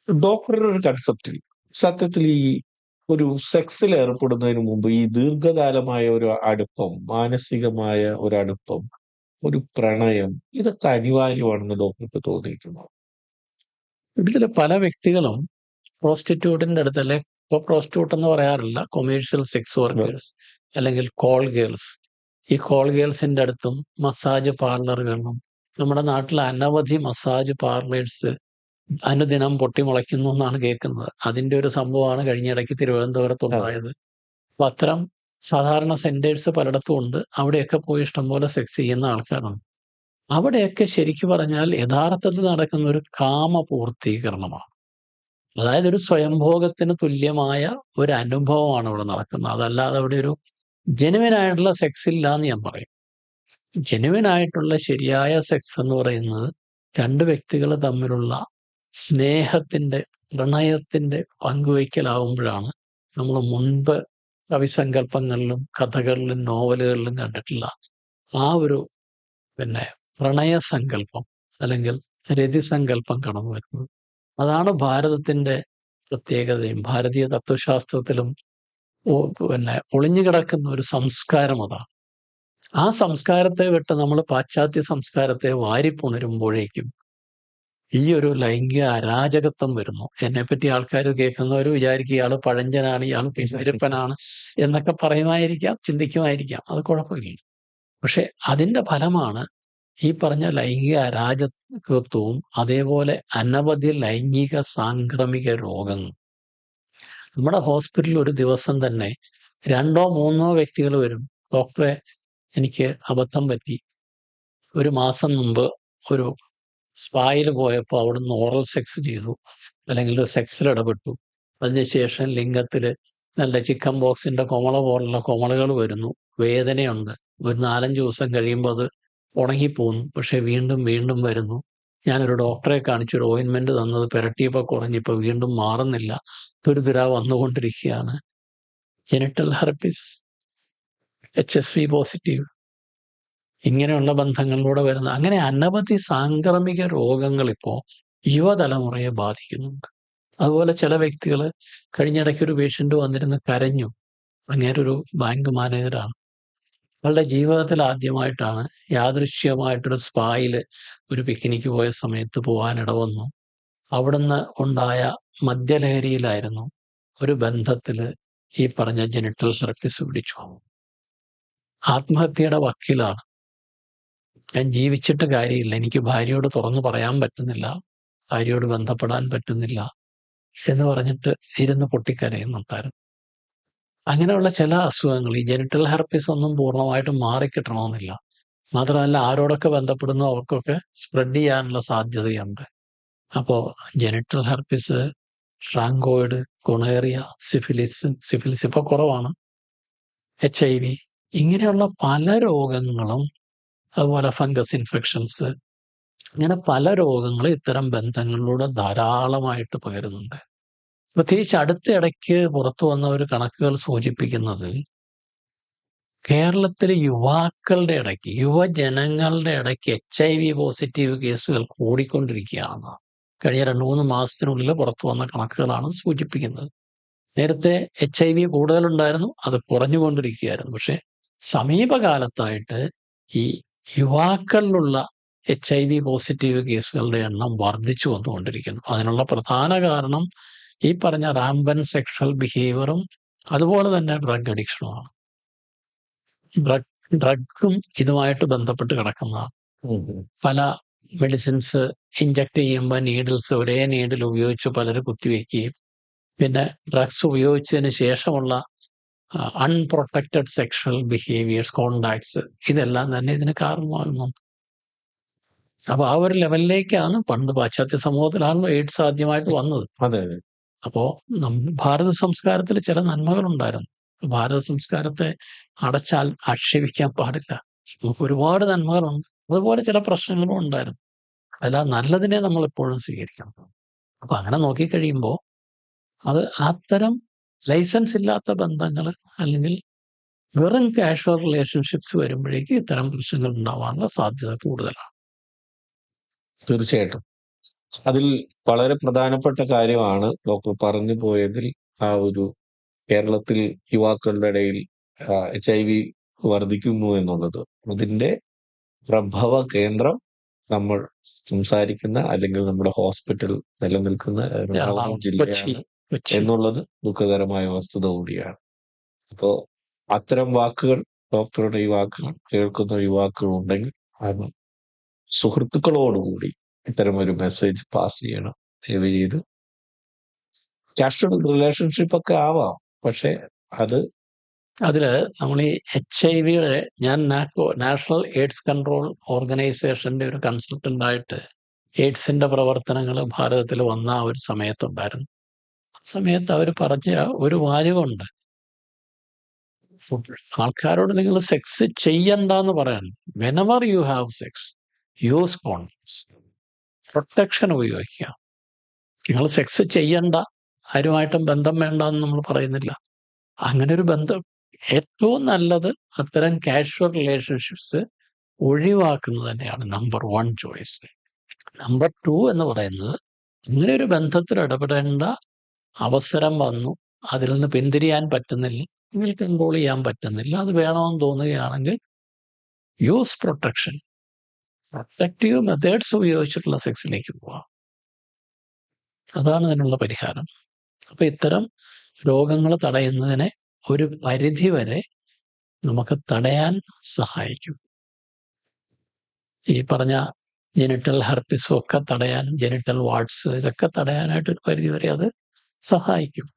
ഡോക്ടറുടെ ഒരു കൺസെപ്റ്റിൽ സത്യത്തിൽ ഈ ഒരു സെക്സിൽ ഏർപ്പെടുന്നതിന് മുമ്പ് ഈ ദീർഘകാലമായ ഒരു അടുപ്പം, മാനസികമായ ഒരു അടുപ്പം, ഒരു പ്രണയം, ഇതൊക്കെ അനിവാര്യമാണെന്ന് ഡോക്ടർക്ക് തോന്നിയിട്ടുണ്ടോ? ഇതിൽ പല വ്യക്തികളും പ്രോസ്റ്റിറ്റ്യൂട്ടിന്റെ അടുത്ത്, അല്ലെ പ്രോസ്റ്റിറ്റ്യൂട്ട് എന്ന് പറയാറില്ല, കൊമേഴ്ഷ്യൽ സെക്സ് വർക്കേഴ്സ് അല്ലെങ്കിൽ കോൾ ഗേൾസ്, ഈ കോൾ ഗേൾസിന്റെ അടുത്തും മസാജ് പാർലറുകളിലും, നമ്മുടെ നാട്ടിൽ അനവധി മസാജ് പാർലേഴ്സ് അനുദിനം പൊട്ടിമുളയ്ക്കുന്നു എന്നാണ് കേൾക്കുന്നത്. അതിന്റെ ഒരു സംഭവമാണ് കഴിഞ്ഞിടയ്ക്ക് തിരുവനന്തപുരത്തുണ്ടായത്. അപ്പൊ അത്തരം സാധാരണ സെന്റേഴ്സ് പലയിടത്തും ഉണ്ട്. അവിടെയൊക്കെ പോയി ഇഷ്ടംപോലെ സെക്സ് ചെയ്യുന്ന ആൾക്കാരുണ്ട്. അവിടെയൊക്കെ ശരിക്കു പറഞ്ഞാൽ യഥാർത്ഥത്തിൽ നടക്കുന്ന ഒരു കാമപൂർത്തീകരണമാണ്. അതായത് ഒരു സ്വയംഭോഗത്തിന് തുല്യമായ ഒരു അനുഭവമാണ് അവിടെ നടക്കുന്നത്. അതല്ലാതെ അവിടെ ഒരു ജെനുവിൻ ആയിട്ടുള്ള സെക്സ് ഇല്ല എന്ന് ഞാൻ പറയും. ജെനുവിൻ ആയിട്ടുള്ള ശരിയായ സെക്സ് എന്ന് പറയുന്നത് രണ്ട് വ്യക്തികൾ തമ്മിലുള്ള സ്നേഹത്തിന്റെ, പ്രണയത്തിന്റെ പങ്കുവയ്ക്കലാവുമ്പോഴാണ് നമ്മൾ മുൻപ് കവിസങ്കല്പങ്ങളിലും കഥകളിലും നോവലുകളിലും കണ്ടിട്ടുള്ള ആ ഒരു പ്രണയസങ്കല്പം അല്ലെങ്കിൽ രതിസങ്കല്പം കടന്നു വരുന്നത്. അതാണ് ഭാരതത്തിന്റെ പ്രത്യേകതയും ഭാരതീയ തത്വശാസ്ത്രത്തിലും ഒളിഞ്ഞുകിടക്കുന്ന ഒരു സംസ്കാരം അതാണ്. ആ സംസ്കാരത്തെ വിട്ട് നമ്മൾ പാശ്ചാത്യ സംസ്കാരത്തെ വാരിപ്പുണരുമ്പോഴേക്കും ഈ ഒരു ലൈംഗിക അരാജകത്വം വരുന്നു. എന്നെപ്പറ്റി ആൾക്കാർ കേൾക്കുന്നവർ വിചാരിക്കും ഇയാൾ പഴഞ്ചനാണ്, ഇയാൾ പിരിപ്പനാണ് എന്നൊക്കെ പറയുമായിരിക്കാം, ചിന്തിക്കുമായിരിക്കാം. അത് കുഴപ്പമില്ല. പക്ഷെ അതിന്റെ ഫലമാണ് ഈ പറഞ്ഞ ലൈംഗിക അരാജകത്വവും അതേപോലെ അനവധി ലൈംഗിക സാംക്രമിക രോഗങ്ങൾ. നമ്മുടെ ഹോസ്പിറ്റലിൽ ഒരു ദിവസം തന്നെ 2-3 വ്യക്തികൾ വരും, ഡോക്ടറെ എനിക്ക് അബദ്ധം പറ്റി, ഒരു മാസം മുമ്പ് ഒരു സ്പായിൽ പോയപ്പോൾ അവിടുന്ന് ഓറൽ സെക്സ് ചെയ്തു, അല്ലെങ്കിൽ ഒരു സെക്സിൽ ഇടപെട്ടു, അതിനുശേഷം ലിംഗത്തിൽ നല്ല ചിക്കൻ ബോക്സിന്റെ കൊമള പോലുള്ള കൊമളകൾ വരുന്നു, വേദനയുണ്ട്, ഒരു 4-5 ദിവസം കഴിയുമ്പോൾ അത് ഉണങ്ങിപ്പോകുന്നു, പക്ഷെ വീണ്ടും വീണ്ടും വരുന്നു. ഞാനൊരു ഡോക്ടറെ കാണിച്ചു, ഒരു ഓയിൻമെന്റ് തന്നത് പുരട്ടിയപ്പോൾ കുറഞ്ഞിപ്പോൾ വീണ്ടും മാറുന്നില്ല, തുരുതുര വന്നുകൊണ്ടിരിക്കുകയാണ്. ജെനിറ്റൽ ഹെർപ്പിസ്, HSV പോസിറ്റീവ്, ഇങ്ങനെയുള്ള ബന്ധങ്ങളിലൂടെ വരുന്ന അങ്ങനെ അനവധി സാംക്രമിക രോഗങ്ങൾ ഇപ്പോൾ യുവതലമുറയെ ബാധിക്കുന്നുണ്ട്. അതുപോലെ ചില വ്യക്തികൾ, കഴിഞ്ഞിടയ്ക്ക് ഒരു പേഷ്യന്റ് വന്നിരുന്ന് കരഞ്ഞു. അങ്ങേരൊരു ബാങ്ക് മാനേജറാണ്. അവളുടെ ജീവിതത്തിൽ ആദ്യമായിട്ടാണ് യാദൃശ്ചികമായിട്ടൊരു സ്പായിൽ ഒരു പിക്നിക്ക് പോയ സമയത്ത് പോകാനിട വന്നു. അവിടുന്ന് ഉണ്ടായ മദ്യലഹരിയിലായിരുന്നു. ഒരു ബന്ധത്തില് ഈ പറഞ്ഞ ജെനിറ്റൽ ഹെർപ്പിസ് പിടിച്ചു. ആത്മഹത്യയുടെ വക്കീലാണ്. ഞാൻ ജീവിച്ചിട്ട് കാര്യമില്ല, എനിക്ക് ഭാര്യയോട് തുറന്നു പറയാൻ പറ്റുന്നില്ല, ഭാര്യയോട് ബന്ധപ്പെടാൻ പറ്റുന്നില്ല എന്ന് പറഞ്ഞിട്ട് ഇരുന്ന് പൊട്ടിക്കരയുന്നുണ്ടായിരുന്നു. അങ്ങനെയുള്ള ചില അസുഖങ്ങൾ, ഈ ജെനിറ്റൽ ഹെർപ്പിസ് ഒന്നും പൂർണ്ണമായിട്ടും മാറിക്കിട്ടണമെന്നില്ല. മാത്രമല്ല ആരോടൊക്കെ ബന്ധപ്പെടുന്നു അവർക്കൊക്കെ സ്പ്രെഡ് ചെയ്യാനുള്ള സാധ്യതയുണ്ട്. അപ്പോൾ ജെനിറ്റൽ ഹെർപ്പിസ്, ഷ്രാങ്കോയിഡ്, ഗൊണേറിയ, സിഫിലിസ് ഇപ്പോൾ കുറവാണ്, HIV, ഇങ്ങനെയുള്ള പല രോഗങ്ങളും, അതുപോലെ ഫംഗസ് ഇൻഫെക്ഷൻസ്, ഇങ്ങനെ പല രോഗങ്ങളും ഇത്തരം ബന്ധങ്ങളിലൂടെ ധാരാളമായിട്ട് പകരുന്നുണ്ട്. പ്രത്യേകിച്ച് അടുത്ത ഇടയ്ക്ക് പുറത്തു വന്ന ഒരു കണക്കുകൾ സൂചിപ്പിക്കുന്നത് കേരളത്തിലെ യുവാക്കളുടെ ഇടയ്ക്ക്, യുവജനങ്ങളുടെ ഇടയ്ക്ക് HIV പോസിറ്റീവ് കേസുകൾ കൂടിക്കൊണ്ടിരിക്കുകയാണ്. കഴിഞ്ഞ 2-3 മാസത്തിനുള്ളിൽ പുറത്തു വന്ന കണക്കുകളാണ് സൂചിപ്പിക്കുന്നത്. നേരത്തെ HIV കൂടുതലുണ്ടായിരുന്നു, അത് കുറഞ്ഞുകൊണ്ടിരിക്കുകയായിരുന്നു. പക്ഷെ സമീപകാലത്തായിട്ട് ഈ യുവാക്കളിലുള്ള HIV പോസിറ്റീവ് കേസുകളുടെ എണ്ണം വർദ്ധിച്ചു വന്നുകൊണ്ടിരിക്കുന്നു. അതിനുള്ള പ്രധാന കാരണം ഈ പറഞ്ഞ റാമ്പൻ സെക്ഷൽ ബിഹേവിയറും അതുപോലെ തന്നെ ഡ്രഗ് അഡിക്ഷനുമാണ്. ഡ്രഗും ഇതുമായിട്ട് ബന്ധപ്പെട്ട് കിടക്കുന്നതാണ്. പല മെഡിസിൻസ് ഇഞ്ചക്ട് ചെയ്യുമ്പോൾ നീഡിൽസ്, ഒരേ നീഡിൽ ഉപയോഗിച്ച് പലരും കുത്തിവെക്കുകയും പിന്നെ ഡ്രഗ്സ് ഉപയോഗിച്ചതിന് ശേഷമുള്ള അൺപ്രൊട്ടക്റ്റഡ് സെക്ഷൽ ബിഹേവിയേഴ്സ്, കോണ്ടാക്ട്സ്, ഇതെല്ലാം തന്നെ ഇതിന് കാരണമാകുന്നു. അപ്പൊ ആ ഒരു ലെവലിലേക്കാണ് പണ്ട് പാശ്ചാത്യ സമൂഹത്തിലാണല്ലോ എയ്ഡ്സ് ആദ്യമായിട്ട് വന്നത്. അപ്പോ ഭാരത സംസ്കാരത്തിൽ ചില നന്മകളുണ്ടായിരുന്നു. ഭാരത സംസ്കാരത്തെ അടച്ചാൽ ആക്ഷേപിക്കാൻ പാടില്ല. നമുക്ക് ഒരുപാട് നന്മകളുണ്ട്, അതുപോലെ ചില പ്രശ്നങ്ങളും ഉണ്ടായിരുന്നു. അല്ല, നല്ലതിനെ നമ്മൾ എപ്പോഴും സ്വീകരിക്കണം. അപ്പൊ അങ്ങനെ നോക്കിക്കഴിയുമ്പോൾ അത് അത്തരം ലൈസൻസ് ഇല്ലാത്ത ബന്ധങ്ങൾ അല്ലെങ്കിൽ വെറും കാഷ്വൽ റിലേഷൻഷിപ്സ് വരുമ്പോഴേക്ക് ഇത്തരം പ്രശ്നങ്ങൾ ഉണ്ടാവാനുള്ള സാധ്യത കൂടുതലാണ്. തീർച്ചയായിട്ടും. അതിൽ വളരെ പ്രധാനപ്പെട്ട കാര്യമാണ് ഡോക്ടർ പറഞ്ഞു പോയതിൽ ആ ഒരു കേരളത്തിൽ യുവാക്കളുടെ ഇടയിൽ HIV വർദ്ധിക്കുന്നു എന്നുള്ളത്. അതിന്റെ പ്രഭവ കേന്ദ്രം നമ്മൾ സംസാരിക്കുന്ന അല്ലെങ്കിൽ നമ്മുടെ ഹോസ്പിറ്റൽ നിലനിൽക്കുന്ന എറണാകുളം കൊച്ചി ജില്ലയാണ് കൊച്ചി എന്നുള്ളത് ദുഃഖകരമായ വസ്തുത കൂടിയാണ്. അപ്പോ അത്തരം വാക്കുകൾ, ഡോക്ടറുടെ ഈ വാക്കുകൾ കേൾക്കുന്ന യുവാക്കൾ ഉണ്ടെങ്കിൽ അത് സുഹൃത്തുക്കളോടുകൂടി ഇത്തരമൊരു മെസ്സേജ് പാസ് ചെയ്യണം. ദയവ് ചെയ്ത് കാഷ്വൽ റിലേഷൻഷിപ്പ് ഒക്കെ ആവാം, പക്ഷെ അത് അതില് നമ്മൾ ഈ HIV-യുടെ ഞാൻ നാഷണൽ എയ്ഡ്സ് കൺട്രോൾ ഓർഗനൈസേഷന്റെ ഒരു കൺസൾട്ടന്റ് ആയിട്ട് എയ്ഡ്സിന്റെ പ്രവർത്തനങ്ങൾ ഭാരതത്തിൽ വന്ന ആ ഒരു സമയത്തുണ്ടായിരുന്നു. ആ സമയത്ത് അവർ പറഞ്ഞ ഒരു വാചകമുണ്ട്, ആൾക്കാരോട് നിങ്ങൾ സെക്സ് ചെയ്യണ്ടെന്ന് പറയാൻ. Whenever you have sex, use condoms, protection ഉപയോഗിക്കുക. നിങ്ങൾ സെക്സ് ചെയ്യണ്ട, ആരുമായിട്ടും ബന്ധം വേണ്ട എന്ന് നമ്മൾ പറയുന്നില്ല. അങ്ങനെ ഒരു ബന്ധം ഏറ്റവും നല്ലത് അത്തരം കാഷ്വൽ റിലേഷൻഷിപ്സ് ഒഴിവാക്കുന്നത് തന്നെയാണ് നമ്പർ 1 ചോയ്സ്. നമ്പർ 2 എന്ന് പറയുന്നത്, ഇങ്ങനെ ഒരു ബന്ധത്തിൽ ഇടപെടേണ്ട അവസരം വന്നു, അതിൽ നിന്ന് പിന്തിരിയാൻ പറ്റുന്നില്ല, നിങ്ങൾ കൺട്രോൾ ചെയ്യാൻ പറ്റുന്നില്ല, അത് വേണമെന്ന് തോന്നുകയാണെങ്കിൽ യൂസ് പ്രൊട്ടക്ഷൻ, പ്രൊട്ടക്റ്റീവ് മെത്തേഡ്സ് ഉപയോഗിച്ചിട്ടുള്ള സെക്സിലേക്ക് പോവാം. അതാണ് അതിനുള്ള പരിഹാരം. അപ്പൊ ഇത്തരം രോഗങ്ങൾ തടയുന്നതിനെ ഒരു പരിധി വരെ നമുക്ക് തടയാൻ സഹായിക്കും. ഈ പറഞ്ഞ ജെനിറ്റൽ ഹെർപ്പിസും ഒക്കെ തടയാൻ, ജെനിറ്റൽ വാർഡ്സ് ഇതൊക്കെ തടയാനായിട്ട് ഒരു പരിധി വരെ അത് സഹായിക്കും.